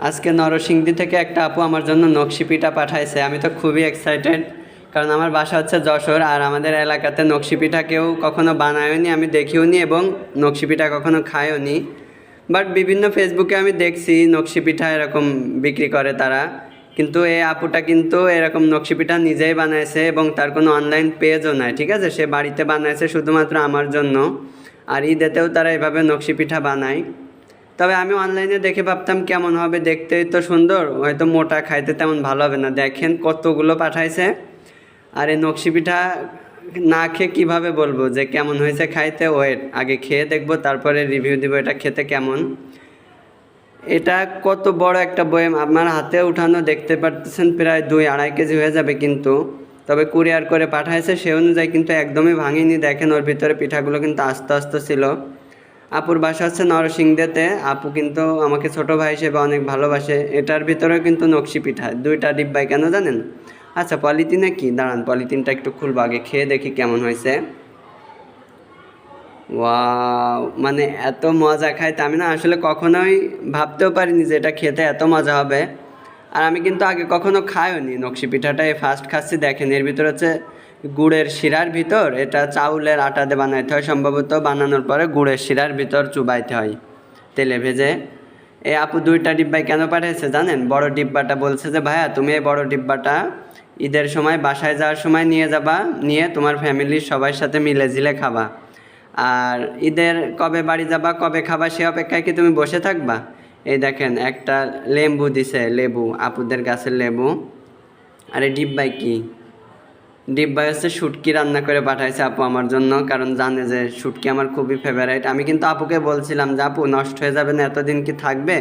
আজকে নরসিংদী থেকে একটা আপু আমার জন্য নকশি পিঠা পাঠাইছে। আমি তো খুবই এক্সাইটেড, কারণ আমার বাসা হচ্ছে যশোর, আর আমাদের এলাকাতে নকশি পিঠা কেউ কখনো বানায়নি, আমি দেখিওনি, এবং নকশি পিঠা কখনো খাইওনি। বাট বিভিন্ন ফেসবুকে আমি দেখছি নকশি পিঠা এরকম বিক্রি করে তারা, কিন্তু এই আপুটা কিন্তু এরকম নকশি পিঠা নিজেই বানাইছে এবং তার কোনো অনলাইন পেজও নাই। ঠিক আছে, সে বাড়িতে বানাইছে শুধুমাত্র আমার জন্য। আর ঈদেতেও তারা এভাবে নকশি পিঠা বানায়। তবে আমি অনলাইনে দেখে ভাবতাম কেমন হবে, দেখতেই তো সুন্দর, হয়তো মোটা, খাইতে তেমন ভালো হবে না। দেখেন কতগুলো পাঠাইছে। আর এই নকশি পিঠা না খেয়ে কীভাবে বলবো যে কেমন হয়েছে খাইতে? ওয়েট, আগে খেয়ে দেখবো, তারপরে রিভিউ দিব এটা খেতে কেমন। এটা কত বড় একটা বয়াম আমার হাতে উঠানো, দেখতে পারতেছেন প্রায় 2-2.5 কেজি হয়ে যাবে। কিন্তু তবে কুরিয়ার করে পাঠাইছে সে অনুযায়ী কিন্তু একদমই ভাঙিনি। দেখেন ওর ভিতরে পিঠাগুলো কিন্তু আস্তে আস্তে ছিল। আপুর বাসা হচ্ছে নরসিংদীতে। আপু কিন্তু আমাকে ছোট ভাই হিসেবে অনেক ভালোবাসে। এটার ভিতরেও কিন্তু নকশি পিঠা 2টা ডিব্বায়, কেন জানেন? আচ্ছা, পলিথিনে কি, দাঁড়ান পলিথিনটা একটু খুলবো, আগে খেয়ে দেখি কেমন হয়েছে। ওয়াও, মানে এত মজা খাইতে আমি না আসলে কখনোই ভাবতেও পারিনি যে এটা খেতে এত মজা হবে। আর আমি কিন্তু আগে কখনো খাইওনি নকশি পিঠাটা, এই ফার্স্ট খাচ্ছি। দেখেন এর ভিতর হচ্ছে গুড়ের শিরার ভিতর, এটা চাউলের আটা দিয়ে বানাইতে হয় সম্ভবত, বানানোর পরে গুড়ের শিরার ভিতর চুবাইতে হয় তেলে ভেজে। এই আপু 2টা ডিব্বায় কেন পাঠিয়েছে জানেন? বড় ডিব্বাটা বলছে যে ভাইয়া তুমি এই বড় ডিব্বাটা ঈদের সময় বাসায় যাওয়ার সময় নিয়ে যাবা, নিয়ে তোমার ফ্যামিলির সবার সাথে মিলে ঝিলে খাবা। আর ঈদের কবে বাড়ি যাবা, কবে খাবা, সে অপেক্ষায় কি তুমি বসে থাকবা? এই দেখেন একটা লেবু দিছে, লেবু, আপুদের গাছের লেবু। আর এই ডিব্বায় কি? ডিব্বায় হচ্ছে শুটকি রান্না করে পাঠাইছে আপু আমার জন্য, কারণ জানে যে শুটকি আমার খুবই ফেভারিট। আমি কিন্তু আপুকে বলছিলাম যে আপু নষ্ট হয়ে যাবে না, এতদিন কি থাকবে?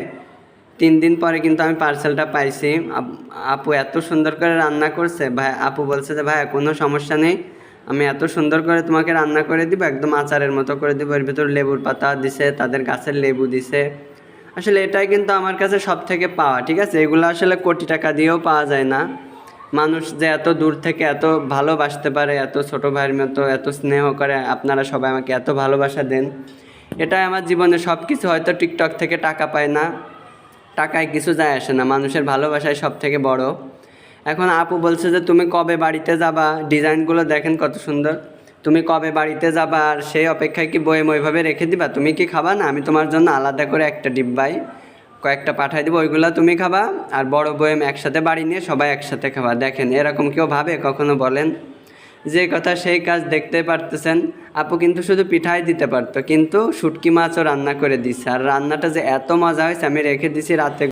3 দিন পরে কিন্তু আমি পার্সেলটা পাইছি। আপু এত সুন্দর করে রান্না করছে, ভাই আপু বলছে যে ভাইয়া কোনো সমস্যা নেই, আমি এত সুন্দর করে তোমাকে রান্না করে দিব, একদম আচারের মতো করে দিব। এর ভিতর লেবুর পাতা দিছে, তাদের গাছের লেবু দিছে। আসলে এটাই কিন্তু আমার কাছে সব থেকে পাওয়া। ঠিক আছে, এগুলো আসলে কোটি টাকা দিয়েও পাওয়া যায় না। মানুষ যে এত দূর থেকে এত ভালোবাসতে পারে, এত ছোটো ভাইয়ের মতো এত স্নেহ করে, আপনারা সবাই আমাকে এত ভালোবাসা দেন, এটাই আমার জীবনে সব কিছু। হয়তো টিকটক থেকে টাকা পায় না, টাকায় কিছু যায় আসে না, মানুষের ভালোবাসাই সব থেকে বড়। এখন আপু বলছে যে তুমি কবে বাড়িতে যাবা, ডিজাইনগুলো দেখেন কত সুন্দর। তুমি কবে বাড়িতে যাবা, আর সেই অপেক্ষায় কি বয়েম ওইভাবে রেখে দিবা? তুমি কি খাবা না? আমি তোমার জন্য আলাদা করে একটা ডিব্বায় কয়েকটা পাঠাই দেবো, ওইগুলো তুমি খাবা, আর বড় বয়েম একসাথে বাড়ি নিয়ে সবাই একসাথে খাবা। দেখেন এরকম কেউ ভাবে কখনো বলেন? যে কথা সেই কাজ, দেখতে পারতেছেন। আপু কিন্তু শুধু পিঠাই দিতে পারতো, কিন্তু শুটকি মাছও রান্না করে দিচ্ছে। আর রান্নাটা যে এত মজা হয়েছে, আমি রেখে দিছি রাতে।